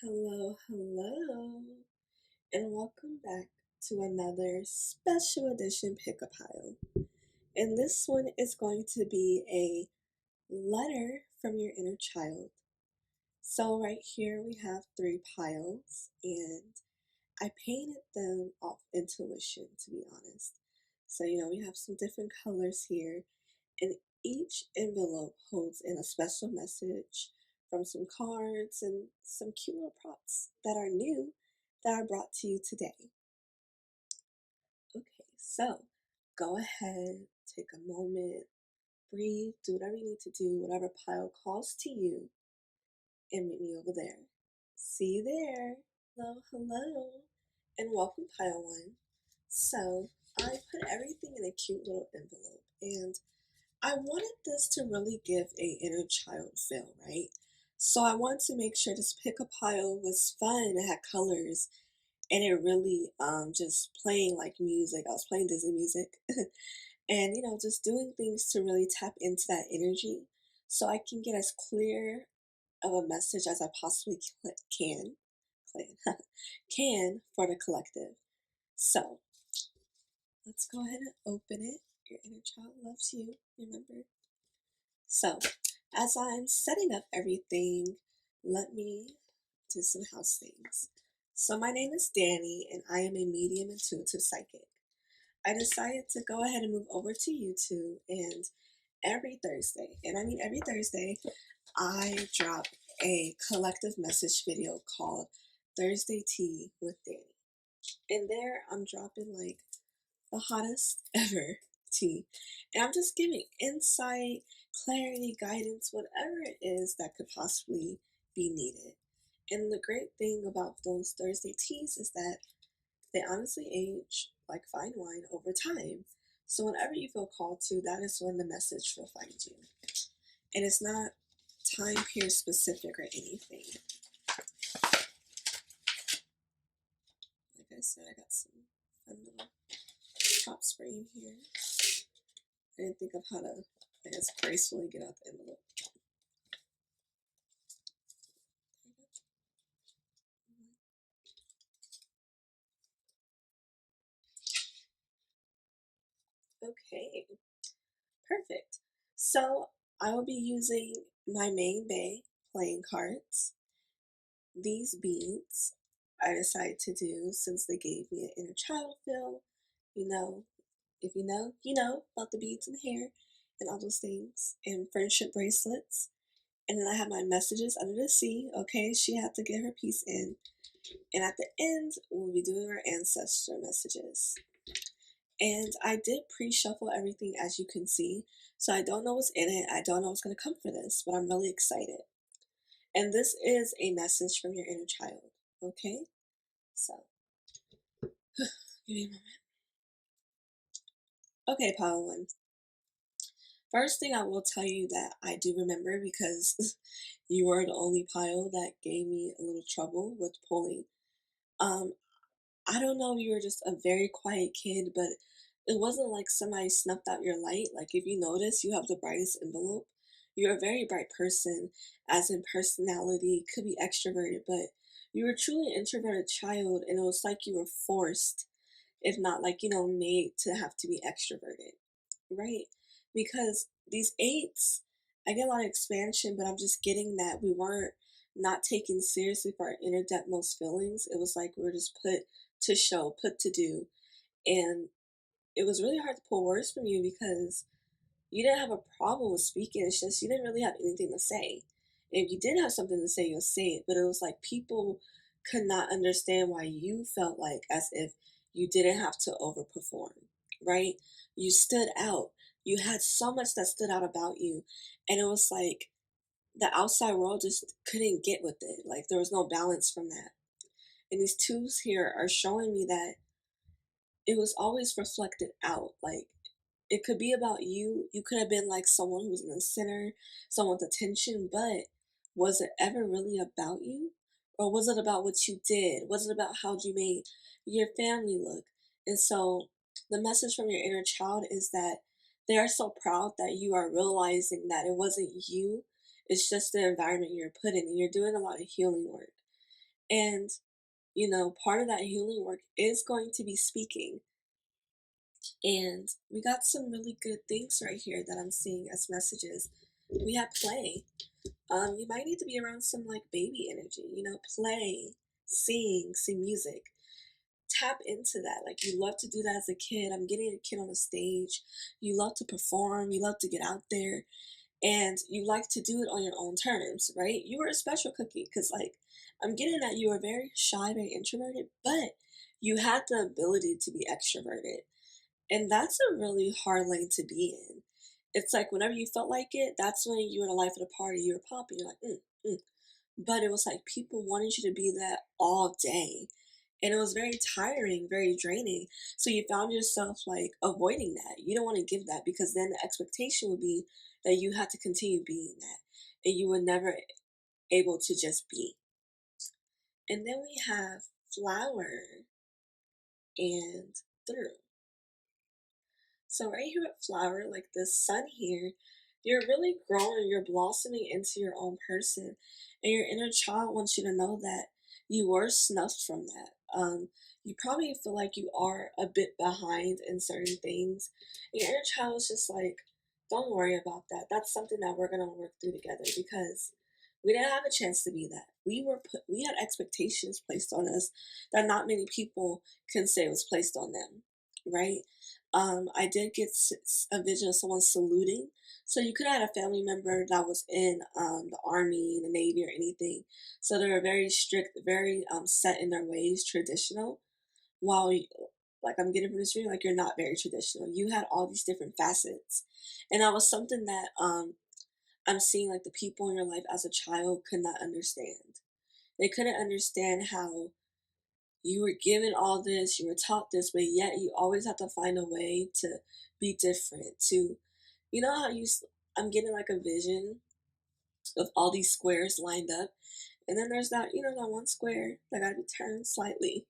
Hello, hello, and welcome back to another special edition pick a pile. And this one is going to be a letter from your inner child. So, right here we have three piles, and I painted them off intuition, to be honest. So, we have some different colors here, and each envelope holds in a special message from some cards and some cute little props that are new that I brought to you today. Okay, so go ahead, take a moment, breathe, do whatever you need to do, whatever pile calls to you, and meet me over there. See you there. Hello, hello, and welcome, pile one. So I put everything in a cute little envelope, and I wanted this to really give a inner child feel, right? So I wanted to make sure this pick a pile was fun, it had colors, and it really just playing like music. I was playing Disney music and just doing things to really tap into that energy so I can get as clear of a message as I possibly can can for the collective. So let's go ahead and open it. Your inner child loves you, remember? So, as I'm setting up everything, let me do some house things. So, my name is Dani, and I am a medium intuitive psychic. I decided to go ahead and move over to YouTube, and every Thursday, and I mean every Thursday, I drop a collective message video called Thursday Tea with Dani. And there, I'm dropping like the hottest ever tea. And I'm just giving insight, clarity, guidance, whatever it is that could possibly be needed. And the great thing about those Thursday teas is that they honestly age like fine wine over time. So whenever you feel called to, that is when the message will find you. And it's not time period specific or anything. Like I said, I got some fun little props for you here. I didn't think of how to, I guess, gracefully get out the envelope. Okay, perfect. So I will be using my main bay playing cards. These beads I decided to do since they gave me an inner child feel. You know, if you know, you know about the beads and hair and all those things, and friendship bracelets. And then I have my messages under the sea. Okay, she had to get her piece in. And at the end, we'll be doing our ancestor messages. And I did pre-shuffle everything, as you can see. So I don't know what's in it. I don't know what's going to come for this, but I'm really excited. And this is a message from your inner child. Okay? So, give me a moment. Okay, Pile 1. First thing I will tell you that I do remember, because you were the only pile that gave me a little trouble with pulling. Um, I don't know if you were just a very quiet kid, but it wasn't like somebody snuffed out your light. Like, if you notice, you have the brightest envelope. You're a very bright person, as in personality, could be extroverted, but you were truly an introverted child, and it was like you were forced, if not like, made to have to be extroverted, right? Because these eights, I get a lot of expansion, but I'm just getting that we weren't not taken seriously for our inner depthmost feelings. It was like we were just put to show, put to do. And it was really hard to pull words from you because you didn't have a problem with speaking. It's just you didn't really have anything to say. And if you did have something to say, you'll say it. But it was like people could not understand why you felt like as if you didn't have to overperform, right? You stood out. You had so much that stood out about you. And it was like the outside world just couldn't get with it. Like there was no balance from that. And these twos here are showing me that it was always reflected out. Like it could be about you. You could have been like someone who was in the center, someone's attention, but was it ever really about you? Or was it about what you did? Was it about how you made your family look? And so the message from your inner child is that they are so proud that you are realizing that it wasn't you. It's just the environment you're put in, and you're doing a lot of healing work. And, part of that healing work is going to be speaking. And we got some really good things right here that I'm seeing as messages. We have play. You might need to be around some like baby energy, play, sing music. Tap into that. Like you love to do that as a kid. I'm getting a kid on a stage. You love to perform. You love to get out there, and you like to do it on your own terms, right? You were a special cookie because, like, I'm getting that you were very shy, very introverted, but you had the ability to be extroverted. And that's a really hard lane to be in. It's like whenever you felt like it, that's when you were the life of the party. You were popping. You're like, mm. But it was like people wanted you to be that all day. And it was very tiring, very draining. So you found yourself like avoiding that. You don't want to give that because then the expectation would be that you had to continue being that. And you were never able to just be. And then we have flower and through. So right here at flower, like the sun here, you're really growing, you're blossoming into your own person. And your inner child wants you to know that you were snuffed from that. You probably feel like you are a bit behind in certain things. Your inner child is just like, don't worry about that. That's something that we're gonna work through together because we didn't have a chance to be that. We had expectations placed on us that not many people can say was placed on them, right? I did get a vision of someone saluting. So you could have had a family member that was in the army, the navy, or anything. So they were very strict, very set in their ways, traditional. While, like I'm getting from this dream, like you're not very traditional. You had all these different facets, and that was something that I'm seeing like the people in your life as a child could not understand. They couldn't understand how you were given all this, you were taught this, but yet you always have to find a way to be different. To, you know how I'm getting like a vision of all these squares lined up, and then there's that one square that gotta be turned slightly,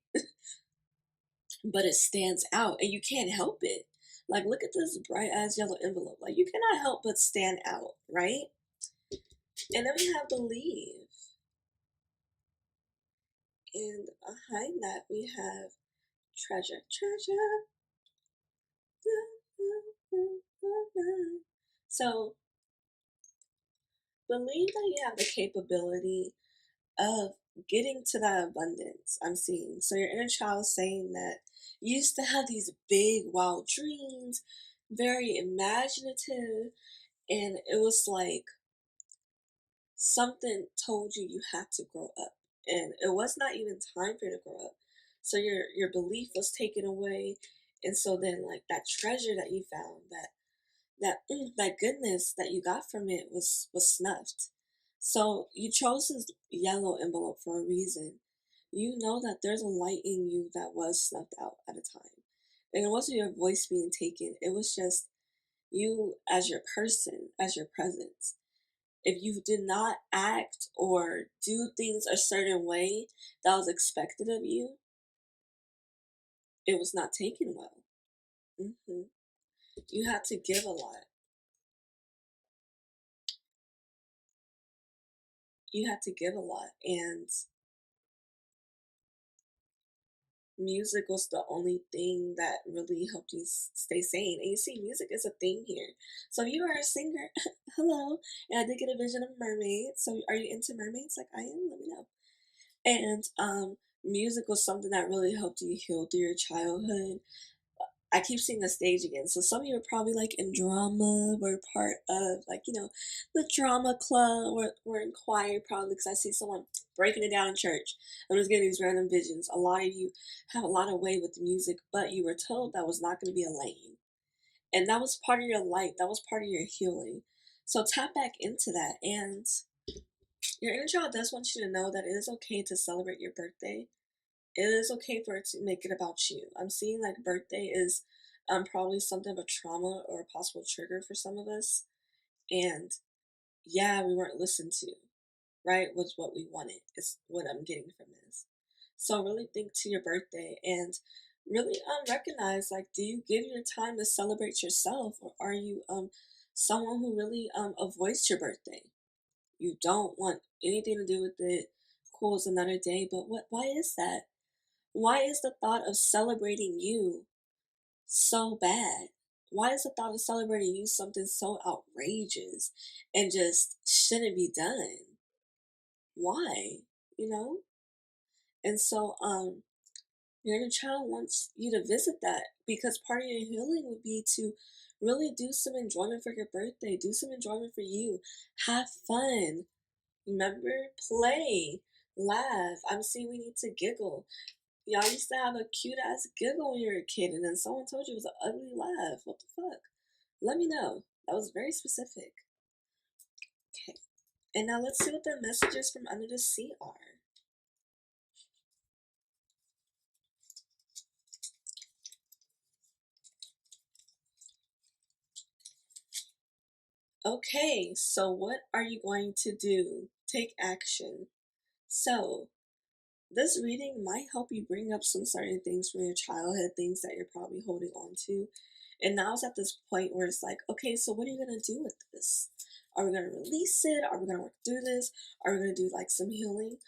but it stands out, and you can't help it. Like, look at this bright ass yellow envelope. Like, you cannot help but stand out, right? And then we have believe, and behind that we have treasure. So believe that you have the capability of getting to that abundance I'm seeing. So your inner child is saying that you used to have these big, wild dreams, very imaginative, and it was like something told you had to grow up. And it was not even time for you to grow up. So your belief was taken away. And so then like that treasure that you found, that goodness that you got from it was snuffed. So you chose this yellow envelope for a reason. You know that there's a light in you that was snuffed out at a time. And it wasn't your voice being taken, it was just you as your person, as your presence. If you did not act or do things a certain way that was expected of you, it was not taken well. hmm You had to give a lot. You had to give a lot. And music was the only thing that really helped you stay sane. And you see, music is a thing here. So if you are a singer, hello. And I did get a vision of mermaids. So are you into mermaids like I am? Let me know. And music was something that really helped you heal through your childhood. I keep seeing the stage again. So some of you are probably like in drama, were part of like, the drama club, or in choir probably because I see someone breaking it down in church. I'm just getting these random visions. A lot of you have a lot of weight with the music, but you were told that was not going to be a lane. And that was part of your light. That was part of your healing. So tap back into that. And your inner child does want you to know that it is okay to celebrate your birthday. It is okay for it to make it about you. I'm seeing like birthday is probably something of a trauma or a possible trigger for some of us. And yeah, we weren't listened to, right? Was what we wanted, is what I'm getting from this. So really think to your birthday and really recognize, like, do you give your time to celebrate yourself, or are you someone who really avoids your birthday? You don't want anything to do with it. cool, it's another day, but why is that? Why is the thought of celebrating you so bad? Why is the thought of celebrating you something so outrageous and just shouldn't be done? Why? You know? And so, your inner child wants you to visit that because part of your healing would be to really do some enjoyment for your birthday, do some enjoyment for you, have fun. Remember, play, laugh. I'm seeing we need to giggle. Y'all used to have a cute ass giggle when you were a kid, and then someone told you it was an ugly laugh. What the fuck? Let me know. That was very specific. Okay. And now let's see what the messages from under the sea are. Okay, so what are you going to do? Take action. So, this reading might help you bring up some certain things from your childhood, things that you're probably holding on to. And now it's at this point where it's like, okay, so what are you going to do with this? Are we going to release it? Are we going to work through this? Are we going to do like some healing?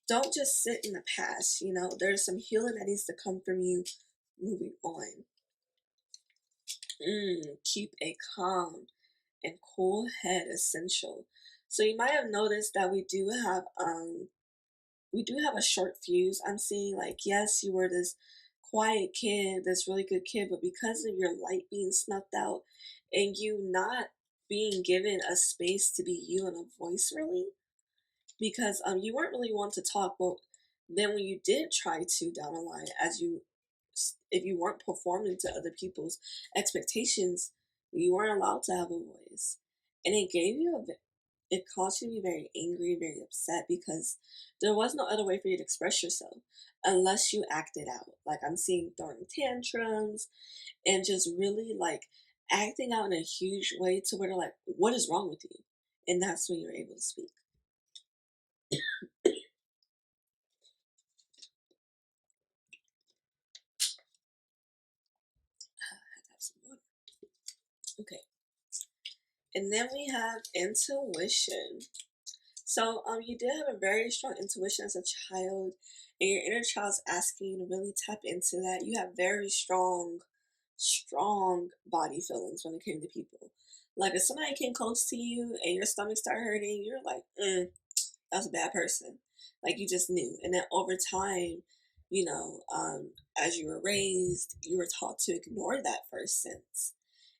Don't just sit in the past, you know? There's some healing that needs to come from you moving on. Keep a calm and cool head essential. So you might have noticed that we do have a short fuse. I'm seeing like, yes, you were this quiet kid, this really good kid, but because of your light being snuffed out and you not being given a space to be you and a voice really, because you weren't really one to talk, but then when you did try to down the line, if you weren't performing to other people's expectations, you weren't allowed to have a voice, and it caused you to be very angry, very upset because there was no other way for you to express yourself unless you acted out. Like I'm seeing throwing tantrums and just really like acting out in a huge way to where they're like, "What is wrong with you?" And that's when you're able to speak. Have some water. Okay. And then we have intuition. So you did have a very strong intuition as a child, and your inner child's asking you to really tap into that. You have very strong body feelings when it came to people. Like if somebody came close to you and your stomach started hurting, you're like, that's a bad person. Like you just knew. And then over time, as you were raised, you were taught to ignore that first sense,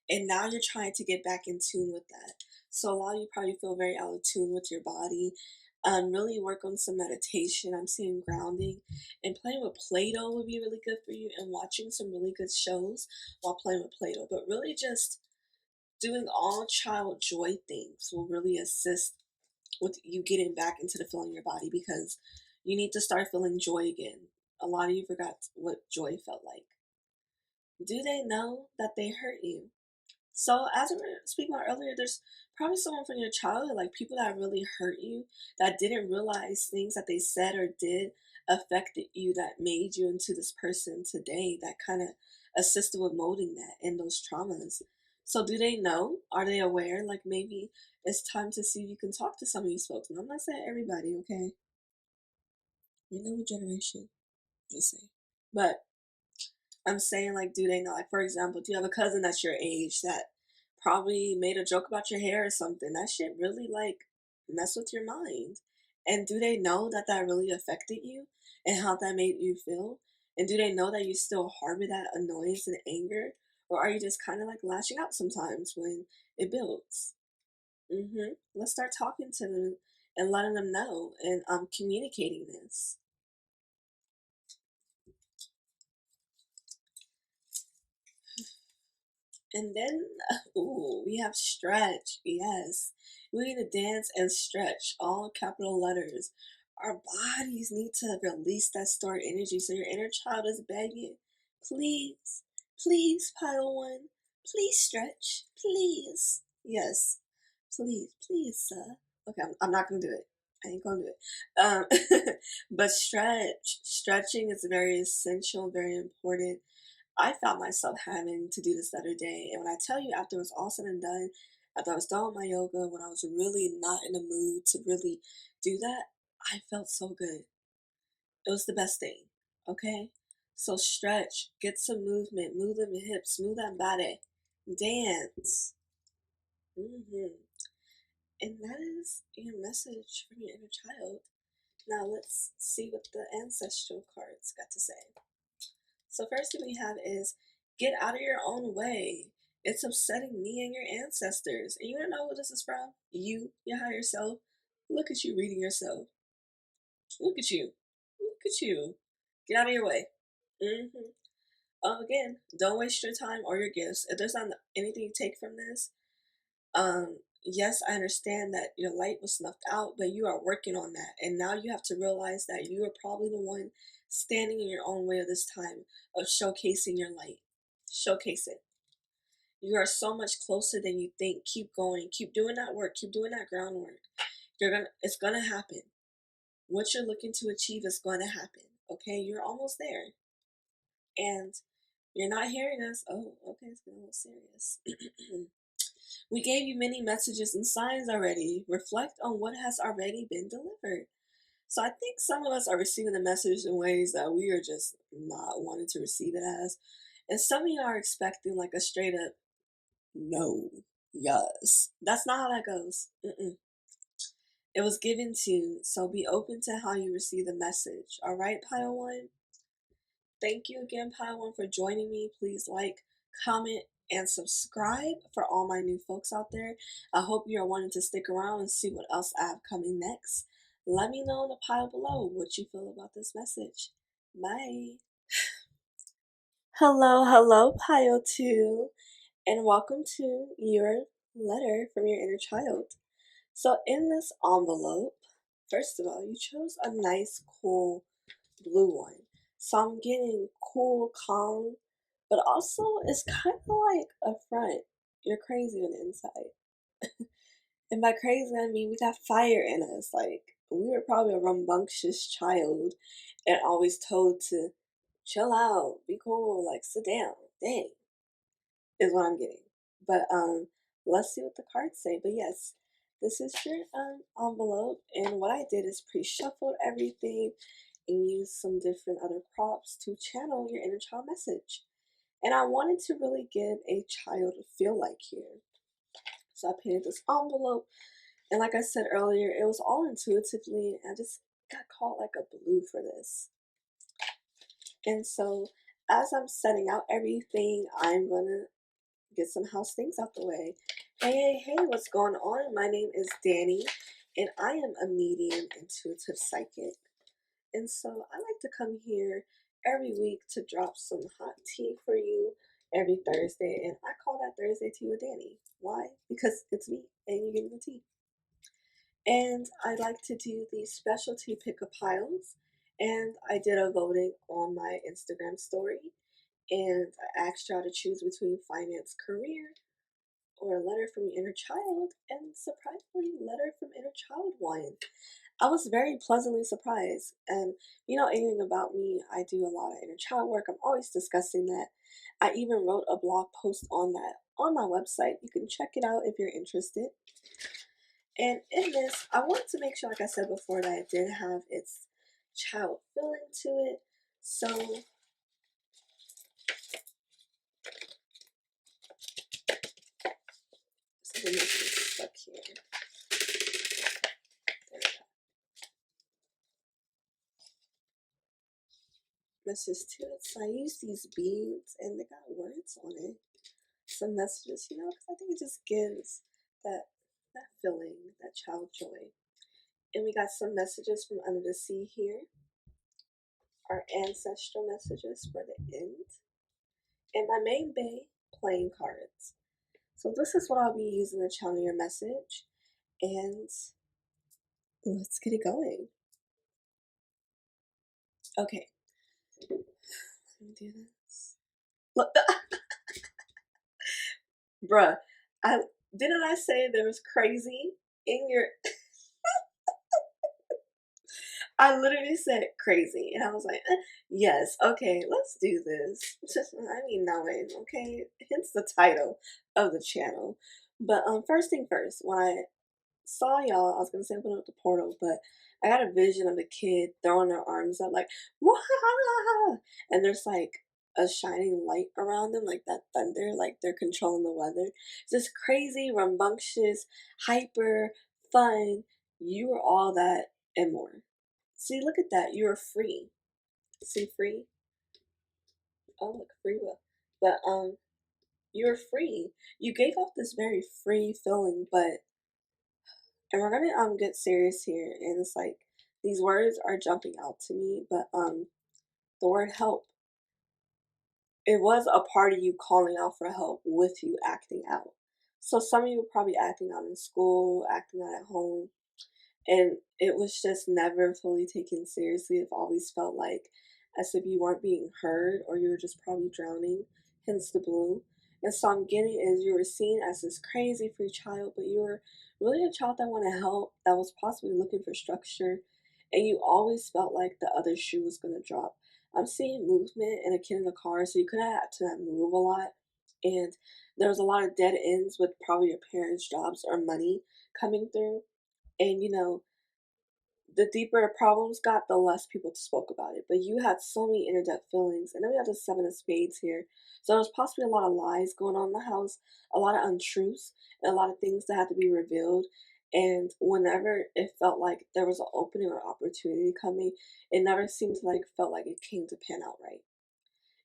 and now you're trying to get back in tune with that. So a lot of you probably feel very out of tune with your body. Really work on some meditation. I'm seeing grounding, and playing with Play-Doh would be really good for you, and watching some really good shows while playing with Play-Doh. But really just doing all child joy things will really assist with you getting back into the feeling of your body, because you need to start feeling joy again. A lot of you forgot what joy felt like. Do they know that they hurt you? So, as we were speaking about earlier, there's probably someone from your childhood, like people that really hurt you, that didn't realize things that they said or did affected you, that made you into this person today, that kind of assisted with molding that and those traumas. So, do they know? Are they aware? Like maybe it's time to see if you can talk to some of these folks. And I'm not saying everybody, okay? We know what generation, just say. But I'm saying, like, do they know? Like, for example, do you have a cousin that's your age that probably made a joke about your hair or something? That shit really, like, mess with your mind. And do they know that that really affected you and how that made you feel? And do they know that you still harbor that annoyance and anger? Or are you just kind of like lashing out sometimes when it builds? Let's start talking to them and letting them know and communicating this. And then, ooh, we have stretch. Yes. We need to dance and stretch, all capital letters. Our bodies need to release that stored energy. So your inner child is begging, please, please, pile one, please stretch, please. Yes, please, please, sir. Okay, I'm not going to do it. I ain't going to do it. But stretching is very essential, very important. I felt myself having to do this the other day. And when I tell you, after it was all said and done, after I was done with my yoga, when I was really not in the mood to really do that, I felt so good. It was the best thing. Okay? So stretch, get some movement, move them hips, move that body, dance. hmm And that is your message from your inner child. Now let's see what the ancestral cards got to say. So first thing we have is get out of your own way. It's upsetting me and your ancestors. And you wanna know who this is from? You, your higher self. Look at you reading yourself. Look at you. Look at you. Get out of your way. Again, don't waste your time or your gifts. If there's not anything you take from this, yes, I understand that your light was snuffed out, but you are working on that. And now you have to realize that you are probably the one standing in your own way of this time of showcasing your light. Showcase it. You are so much closer than you think. Keep going. Keep doing that work. Keep doing that groundwork. It's gonna happen. What you're looking to achieve is going to happen. Okay, you're almost there. And you're not hearing us. Oh, okay, it's getting a little serious. We gave you many messages and signs already. Reflect on what has already been delivered. So I think some of us are receiving the message in ways that we are just not wanting to receive it as. And some of you are expecting like a straight up no, yes. That's not how that goes. It was given to you, so be open to how you receive the message. All right, Pile 1? Thank you again, Pile 1, for joining me. Please like, comment, and subscribe for all my new folks out there. I hope you are wanting to stick around and see what else I have coming next. Let me know in the pile below what you feel about this message. Bye. Hello, Pile 2, and welcome to your letter from your inner child. So in this envelope, first of all, you chose a nice, cool blue one. So I'm getting cool, calm, but also it's kind of like a front. You're crazy on the inside. And by crazy, I mean we got fire in us. Like, we were probably a rambunctious child and always told to chill out, be cool, like sit down. Dang, is what I'm getting. But let's see what the cards say. But yes, this is your envelope, and what I did is pre-shuffled everything and used some different other props to channel your inner child message. And I wanted to really give a child a feel like here. So I painted this envelope, and like I said earlier, it was all intuitively. I just got caught like a blue for this. And so as I'm setting out everything, I'm gonna get some house things out the way. Hey, what's going on? My name is Dani, and I am a medium intuitive psychic. And so I like to come here every week to drop some hot tea for you every Thursday. And I call that Thursday Tea with Dani. Why? Because it's me and you give me the tea. And I like to do these specialty pick-up piles. And I did a voting on my Instagram story. And I asked y'all to choose between finance, career, or a letter from your inner child. And surprisingly, letter from inner child won. I was very pleasantly surprised. And you know anything about me, I do a lot of inner child work. I'm always discussing that. I even wrote a blog post on that on my website. You can check it out if you're interested. And in this, I wanted to make sure, like I said before, that it did have its child feeling to it. So the message is stuck here. There we go. Message to it. So I use these beads and they got words on it. Some messages, you know, because I think it just gives that feeling, that child joy. And we got some messages from under the sea here. Our ancestral messages for the end. And my main bay playing cards. So this is what I'll be using to channel your message. And let's get it going. Okay. Let me do this. Look, bruh, didn't I say there was crazy in your I literally said crazy, and I was like, yes, okay, let's do this. I mean, knowing, okay, hence the title of the channel. But first thing first, when I saw y'all. I was gonna say open up the portal, but I got a vision of a kid throwing their arms up like wah, and there's like a shining light around them, like that thunder, like they're controlling the weather. It's this crazy, rambunctious, hyper fun. You are all that and more. See, look at that. You are free. See, free. Oh, look, free will. But you're free. You gave off this very free feeling, but and we're gonna get serious here, and it's like these words are jumping out to me, but the word help, it was a part of you calling out for help with you acting out. So some of you were probably acting out in school, acting out at home, and it was just never fully taken seriously. It always felt like as if you weren't being heard or you were just probably drowning, hence the blue. And so I'm getting is you were seen as this crazy free child, but you were really a child that wanted help, that was possibly looking for structure, and you always felt like the other shoe was gonna drop. I'm seeing movement and a kid in the car, so you could have had to move a lot. And there was a lot of dead ends with probably your parents' jobs or money coming through. And the deeper the problems got, the less people spoke about it. But you had so many inner depth feelings, and then we had the seven of spades here. So there was possibly a lot of lies going on in the house, a lot of untruths, and a lot of things that had to be revealed. And whenever it felt like there was an opening or opportunity coming, it never seemed to like felt like it came to pan out right.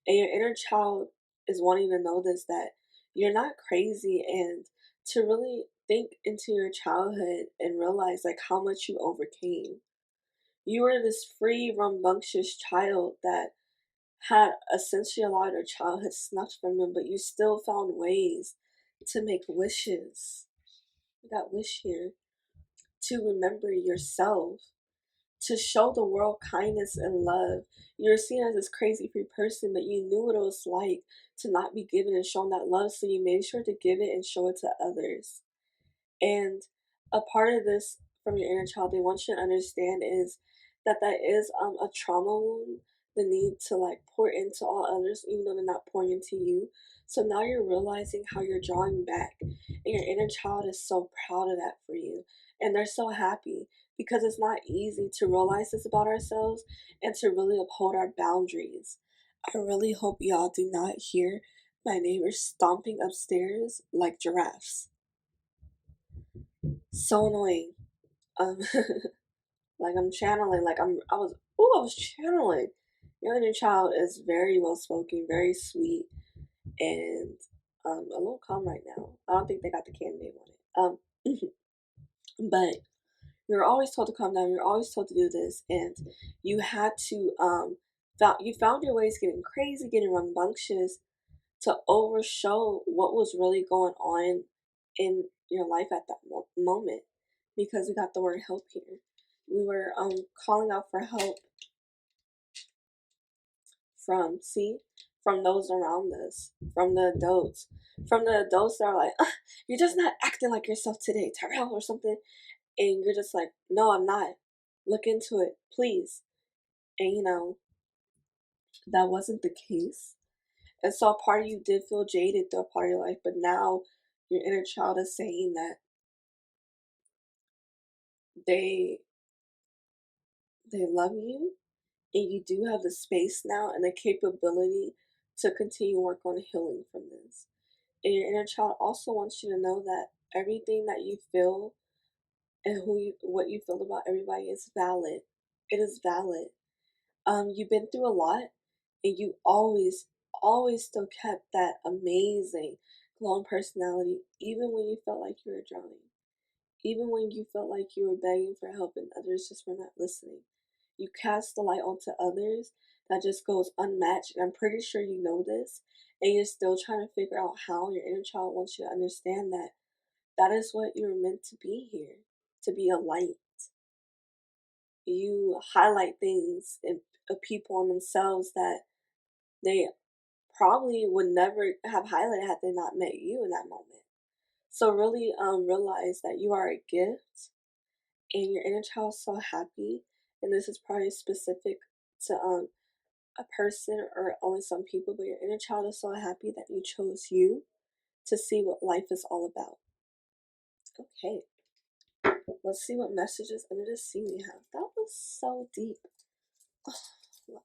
And your inner child is wanting to know this, that you're not crazy, and to really think into your childhood and realize like how much you overcame. You were this free, rambunctious child that had essentially a lot of their childhood snuffed from them, but you still found ways to make wishes. You got wish here. To remember yourself, to show the world kindness and love. You're seen as this crazy free person, but you knew what it was like to not be given and shown that love, so you made sure to give it and show it to others. And a part of this from your inner child they want you to understand is that that is a trauma wound, the need to like pour into all others even though they're not pouring into you. So now you're realizing how you're drawing back, and your inner child is so proud of that for you, and they're so happy because it's not easy to realize this about ourselves and to really uphold our boundaries. I really hope y'all do not hear my neighbors stomping upstairs like giraffes. So annoying. Um, like I'm channeling, like I was channeling. Your inner child is very well spoken, very sweet, and a little calm right now. I don't think they got the candy name on it. But you're always told to calm down. You're always told to do this, and you had to you found your ways getting crazy, getting rambunctious to overshow what was really going on in your life at that moment, because we got the word help here. We were calling out for help from, see, from those around us, from the adults that are like, you're just not acting like yourself today, Tyrell, or something. And you're just like, no, I'm not. Look into it, please. And that wasn't the case. And so a part of you did feel jaded through a part of your life, but now your inner child is saying that they they love you, and you do have the space now and the capability to continue work on healing from this. And your inner child also wants you to know that everything that you feel and what you feel about everybody is valid. It is valid. You've been through a lot, and you always still kept that amazing glowing personality, even when you felt like you were drowning. Even when you felt like you were begging for help and others just were not listening, you cast the light onto others that just goes unmatched. And I'm pretty sure you know this, and you're still trying to figure out how. Your inner child wants you to understand that that is what you were meant to be here, to be a light. You highlight things in people and themselves that they probably would never have highlighted had they not met you in that moment. So really realize that you are a gift, and your inner child is so happy, and this is probably specific to a person or only some people, but your inner child is so happy that you chose you to see what life is all about. Okay. Let's see what messages under the sea we have. That was so deep. Oh,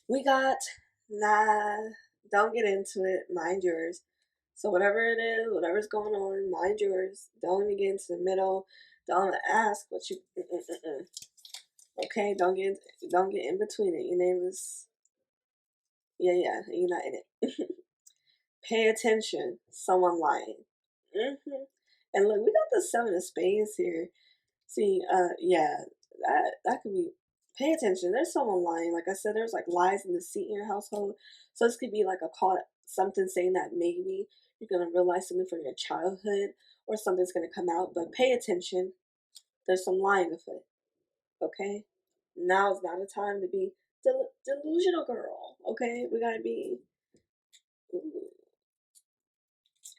we got, nah, don't get into it. Mind yours. So whatever it is, whatever's going on, mind yours. Don't even get into the middle. Don't ask what you. Okay, don't get in between it. Your name is yeah. You're not in it. Pay attention. Someone lying. And look, we got the 7 of spades here. See, yeah, that could be. Pay attention. There's someone lying. Like I said, there's like lies and deceit in your household. So this could be like a call, something saying that maybe you're gonna realize something from your childhood, or something's gonna come out. But pay attention. There's some lying afoot. Okay, now is not a time to be delusional, girl. Okay, we gotta be. Ooh.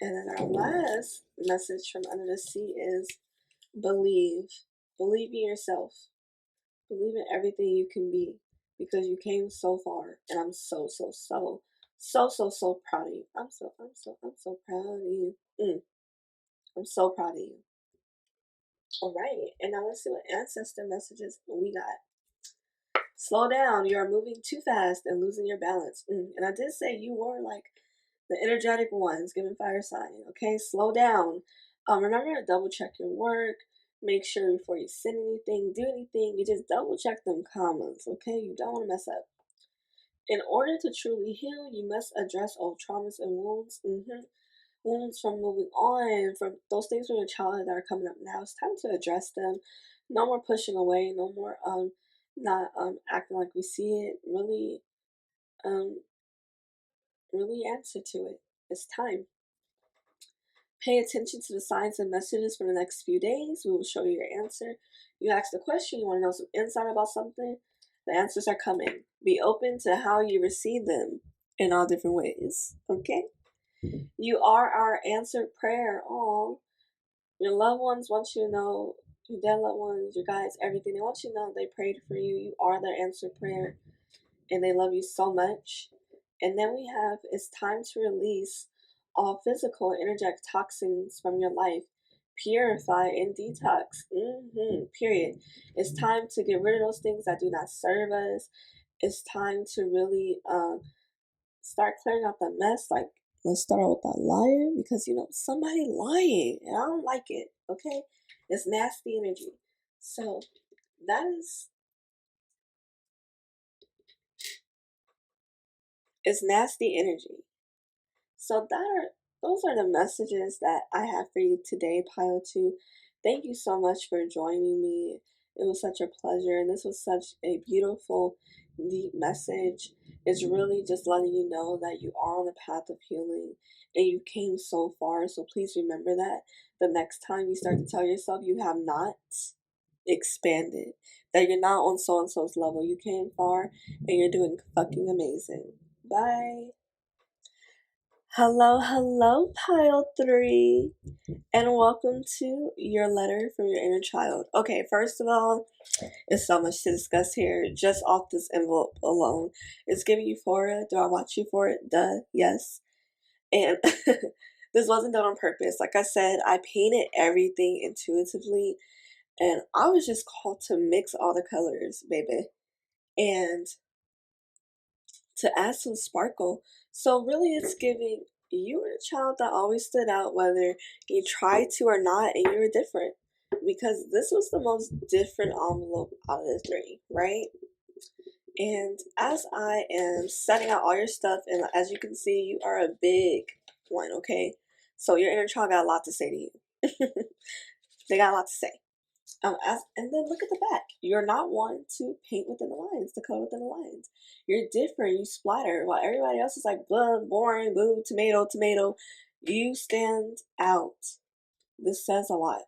And then our last message from under the sea is believe. Believe in yourself. Believe in everything you can be, because you came so far, and I'm so proud of you. I'm so proud of you. I'm so proud of you. All right, and now let's see what ancestor messages we got. Slow down. You are moving too fast and losing your balance. And I did say you were like the energetic ones giving fire sign. Okay, slow down. Remember to double check your work. Make sure before you send anything, do anything, you just double check them commas. Okay, you don't want to mess up. In order to truly heal, you must address old traumas and wounds. Wounds from moving on, from those things from your childhood that are coming up now. It's time to address them. No more pushing away. No more not acting like we see it. Um really answer to it. It's time. Pay attention to the signs and messages for the next few days. We will show you your answer. You ask the question, you want to know some insight about something, the answers are coming. Be open to how you receive them in all different ways. Okay? You are our answered prayer. All your loved ones want you to know, your dead loved ones, your guides, everything. They want you to know they prayed for you. You are their answered prayer, and they love you so much. And then we have, it's time to release all physical and energetic toxins from your life. Purify and detox. Period. It's time to get rid of those things that do not serve us. It's time to really start clearing out the mess. Like, let's start out with that liar, because somebody lying and I don't like it. Okay, it's nasty energy. So that is, it's nasty energy. So those are the messages that I have for you today, Pile 2. Thank you so much for joining me. It was such a pleasure, and this was such a beautiful, deep message. It's really just letting you know that you are on the path of healing, and you came so far. So please remember that the next time you start to tell yourself you have not expanded, that you're not on so and so's level. You came far, and you're doing fucking amazing. Bye. Hello, Pile 3, and welcome to your letter from your inner child. Okay, first of all, it's so much to discuss here, just off this envelope alone. It's giving euphoria. Do I watch Euphoria? Duh, yes. And this wasn't done on purpose. Like I said, I painted everything intuitively, and I was just called to mix all the colors, baby, and to add some sparkle. So really it's giving, you were a child that always stood out, whether you tried to or not, and you were different. Because this was the most different envelope out of the 3, right? And as I am setting out all your stuff, and as you can see, you are a big one, okay? So your inner child got a lot to say to you. They got a lot to say. And then look at the back. You're not one to paint within the lines, to color within the lines. You're different. You splatter. While everybody else is like, blah, boring, boo, tomato, tomato. You stand out. This says a lot.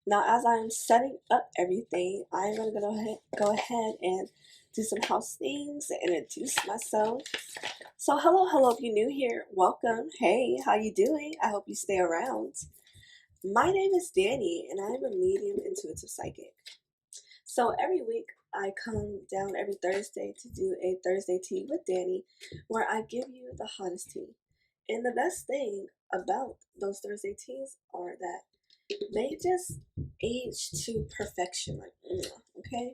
Now, as I'm setting up everything, I'm going to go ahead and do some house things and introduce myself. So, hello, if you're new here, welcome. Hey, how you doing? I hope you stay around. My name is Dani, and I'm a medium intuitive psychic. So every week I come down every Thursday to do a Thursday tea with Dani, where I give you the hottest tea. And the best thing about those Thursday teas are that they just age to perfection. Like, okay?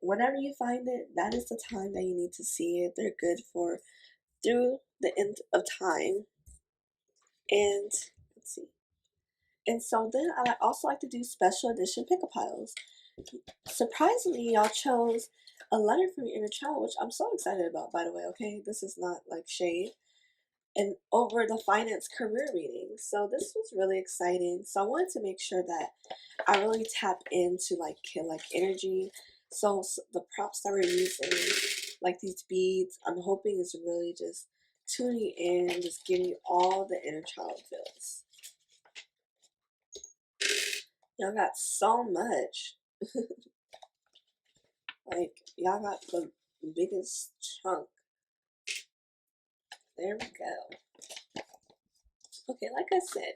Whenever you find it, that is the time that you need to see it. They're good for through the end of time. And let's see. And so then I also like to do special edition pick a piles. Surprisingly, y'all chose a letter from your inner child, which I'm so excited about, by the way, okay? This is not like shade. And over the finance career reading. So this was really exciting. So I wanted to make sure that I really tap into like energy. So the props that we're using, like these beads, I'm hoping is really just tuning in, just giving you all the inner child feels. Y'all got so much. Like, y'all got the biggest chunk. There we go. Okay, like I said,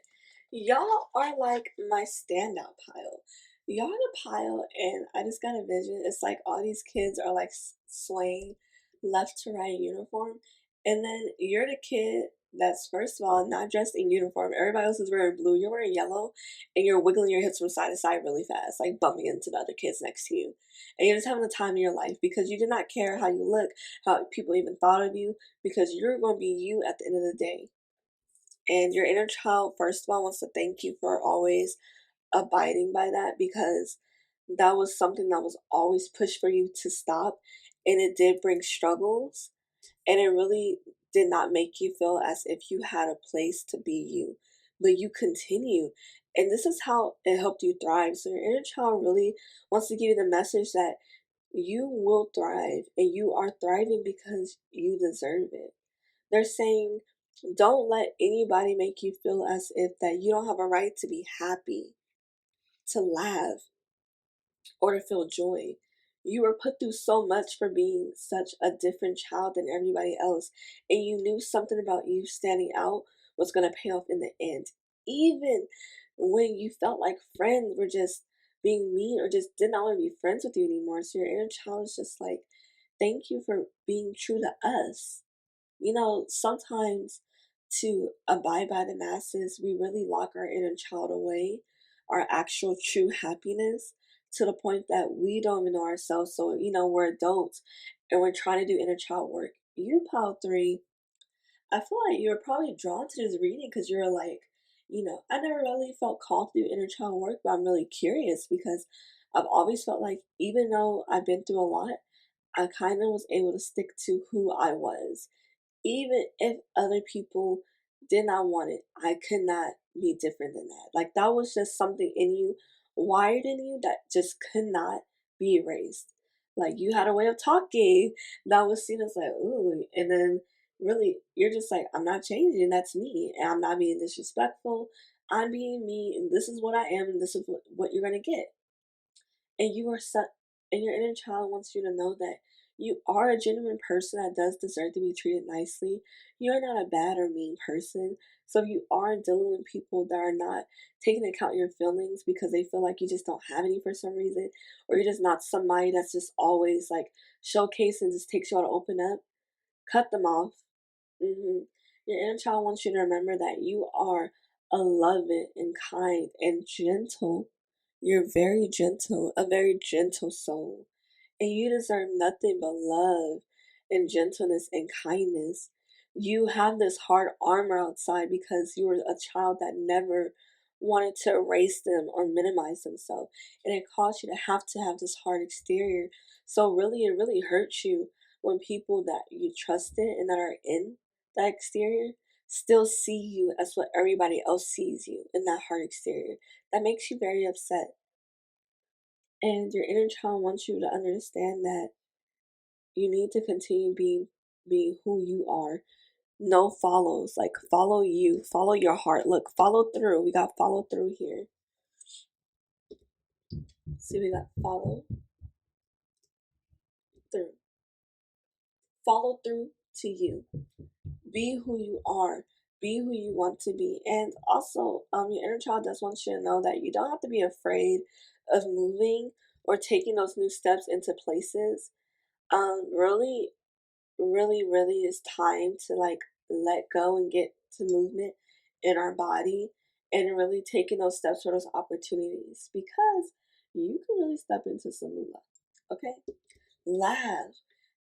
y'all are like my standout pile. Y'all the pile, and I just got a vision. It's like all these kids are like swaying left to right in uniform, and then you're the kid that's first of all not dressed in uniform. Everybody else is wearing blue. You're wearing yellow, and you're wiggling your hips from side to side really fast, like bumping into the other kids next to you. And you're just having the time of your life because you did not care how you look, how people even thought of you, because you're going to be you at the end of the day. And your inner child, first of all, wants to thank you for always abiding by that, because that was something that was always pushed for you to stop. And it did bring struggles. And it really did not make you feel as if you had a place to be you. But you continue. And this is how it helped you thrive. So your inner child really wants to give you the message that you will thrive, and you are thriving because you deserve it. They're saying, don't let anybody make you feel as if that you don't have a right to be happy, to laugh, or to feel joy. You were put through so much for being such a different child than everybody else, and you knew something about you standing out was going to pay off in the end. Even when you felt like friends were just being mean or just did not want to be friends with you anymore. So your inner child is just like, thank you for being true to us. You know, sometimes to abide by the masses, we really lock our inner child away, our actual true happiness, to the point that we don't even know ourselves. So, you know, we're adults and we're trying to do inner child work. You, Pile 3, I feel like you were probably drawn to this reading because you're like, you know, I never really felt called to do inner child work, but I'm really curious because I've always felt like even though I've been through a lot, I kind of was able to stick to who I was. Even if other people did not want it, I could not be different than that. Like that was just something in you, wired in you, that just could not be erased. Like you had a way of talking that was seen as like, ooh, and then really you're just like, I'm not changing, that's me. And I'm not being disrespectful. I'm being me, and this is what I am, and this is what you're gonna get. And you are set, and your inner child wants you to know that you are a genuine person that does deserve to be treated nicely. You're not a bad or mean person. So if you are dealing with people that are not taking into account your feelings because they feel like you just don't have any for some reason, or you're just not somebody that's just always like showcase and just takes you all to open up, cut them off. Your inner child wants you to remember that you are a loving and kind and gentle. You're very gentle, a very gentle soul. And you deserve nothing but love and gentleness and kindness. You have this hard armor outside because you were a child that never wanted to erase them or minimize themselves. And it caused you to have this hard exterior. So really, it really hurts you when people that you trusted and that are in that exterior still see you as what everybody else sees you in that hard exterior. That makes you very upset. And your inner child wants you to understand that you need to continue being who you are. No follows. Like follow you. Follow your heart. Look, follow through. We got follow through here. See, we got follow through. Follow through to you. Be who you are. Be who you want to be. And also, your inner child does want you to know that you don't have to be afraid of moving or taking those new steps into places. Really, really, really is time to like let go and get to movement in our body and really taking those steps for those opportunities, because you can really step into some new life. Okay? Laugh.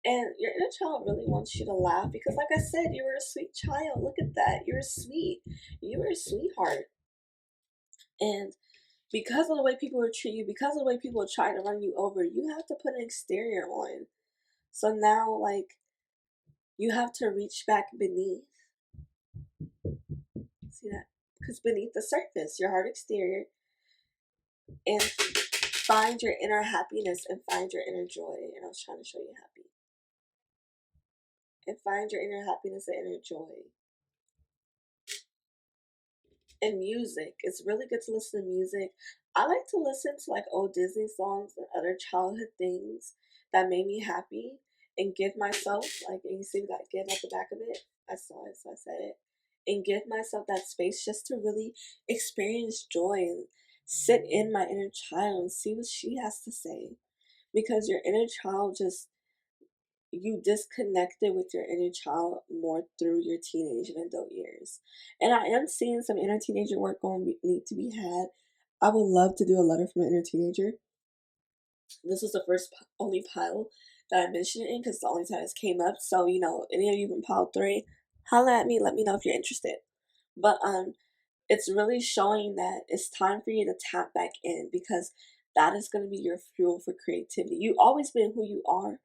And your inner child really wants you to laugh because, like I said, you were a sweet child. Look at that. You're sweet. You were a sweetheart. And because of the way people would treat you, because of the way people would try to run you over, you have to put an exterior on. So now, like, you have to reach back beneath. See that? Because beneath the surface, your hard exterior, and find your inner happiness and find your inner joy. And I was trying to show you happy. And find your inner happiness and inner joy. And music. It's really good to listen to music. I like to listen to like old Disney songs and other childhood things that made me happy and give myself, like, and you see that give at the back of it? I saw it, so I said it. And give myself that space just to really experience joy and sit in my inner child and see what she has to say. Because your inner child just, you disconnected with your inner child more through your teenage and adult years. And I am seeing some inner teenager work going need to be had. I would love to do a letter from an inner teenager. This was the first only pile that I mentioned it in because the only time this came up. So, you know, any of you in pile 3, holla at me, let me know if you're interested. But it's really showing that it's time for you to tap back in, because that is going to be your fuel for creativity. You've always been who you are,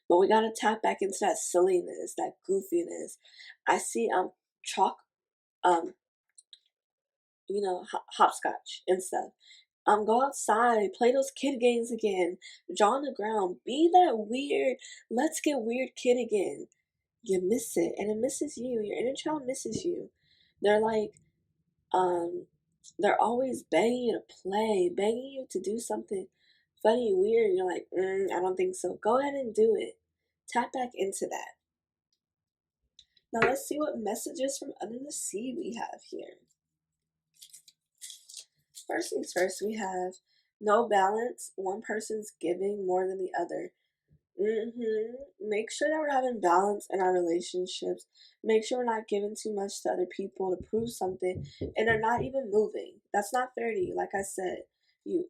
but we got to tap back into that silliness, that goofiness. I see chalk, um hopscotch and stuff. Go outside, play those kid games again, draw on the ground, be that weird, let's get weird kid again. You miss it, and it misses you. Your inner child misses you. They're like, um, they're always begging you to play, begging you to do something funny, weird. And you're like, I don't think so. Go ahead and do it. Tap back into that. Now let's see what messages from under the sea we have here. First things first, we have no balance. One person's giving more than the other. Make sure that we're having balance in our relationships. Make sure we're not giving too much to other people to prove something, and they're not even moving. That's not fair to you. Like I said,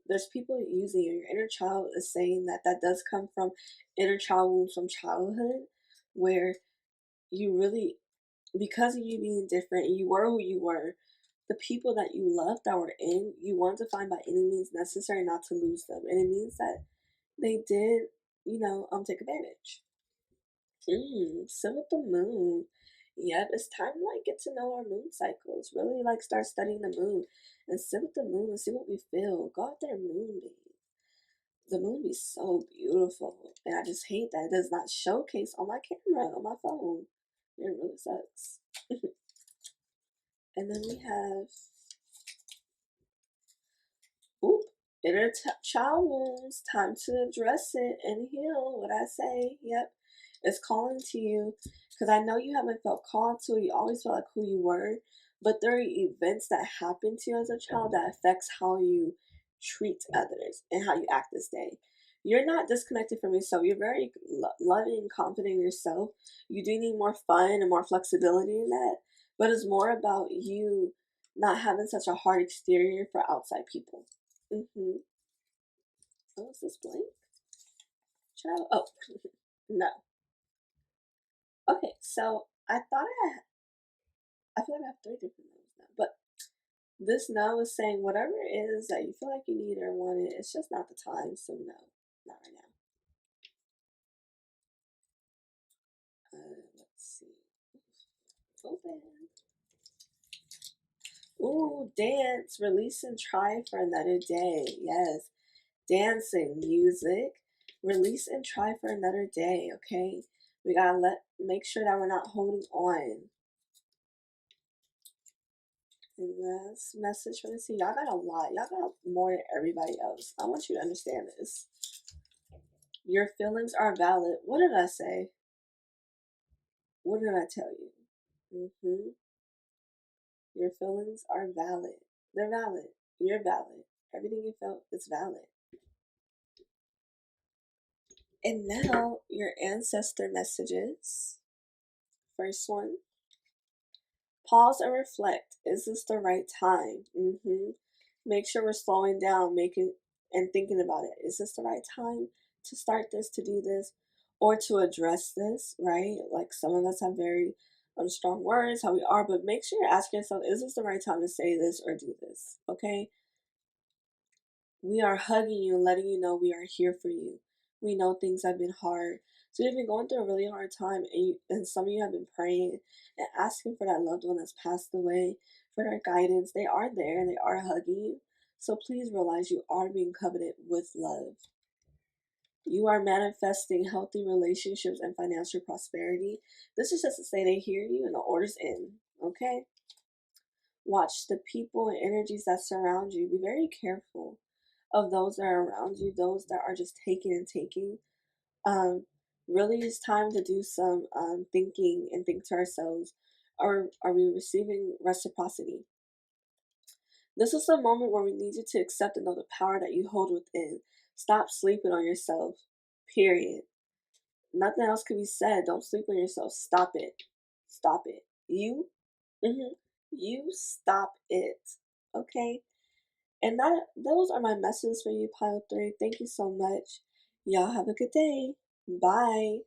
there's people using you. Your inner child is saying that that does come from inner child wounds from childhood, where you really, because of you being different, and you were who you were, the people that you loved that were in, you wanted to find by any means necessary not to lose them. And it means that they did, take advantage. Sit with the moon. Yep, it's time to like get to know our moon cycles. Really like start studying the moon and sit with the moon and see what we feel. Go out there, moonbeam. The moon be so beautiful. And I just hate that it does not showcase on my camera, on my phone. It really sucks. And then we have, oop, inner child wounds. Time to address it and heal. What I say, yep, it's calling to you, because I know you haven't felt called to it. You always felt like who you were, but there are events that happen to you as a child that affects how you treat others and how you act this day. You're not disconnected from yourself. You're very loving and confident in yourself. You do need more fun and more flexibility in that, but it's more about you not having such a hard exterior for outside people. Oh, is this blank? Child? Oh, no. Okay, so I feel like I have 3 different no's now, but this no is saying whatever it is that you feel like you need or want it, it's just not the time, so no, not right now. Let's see. Open. Ooh, dance, release and try for another day. Yes, dancing, music, release and try for another day. Okay, we gotta make sure that we're not holding on. And last message from the sea. Y'all got a lot. Y'all got more than everybody else. I want you to understand this. Your feelings are valid. What did I say? What did I tell you? Your feelings are valid. They're valid. You're valid. Everything you felt is valid. And now your ancestor messages. First one, Pause and reflect. Is this the right time? Make sure we're slowing down, making and thinking about it. Is this the right time to start this, to do this, or to address this, right? Like some of us have very strong words, how we are, but make sure you're asking yourself, is this the right time to say this or do this? Okay? We are hugging you and letting you know we are here for you. We know things have been hard. So you've been going through a really hard time, and some of you have been praying and asking for that loved one that's passed away, for their guidance. They are there and they are hugging you. So please realize you are being coveted with love. You are manifesting healthy relationships and financial prosperity. This is just to say they hear you and the order's in. Okay? Watch the people and energies that surround you. Be very careful of those that are around you, those that are just taking and taking. Um, Really, it's time to do some thinking and think to ourselves: are we receiving reciprocity? This is a moment where we need you to accept and know the power that you hold within. Stop sleeping on yourself. Period. Nothing else can be said. Don't sleep on yourself. Stop it. Stop it. Mhm, you stop it. Okay? And those are my messages for you, Pile 3. Thank you so much. Y'all have a good day. Bye.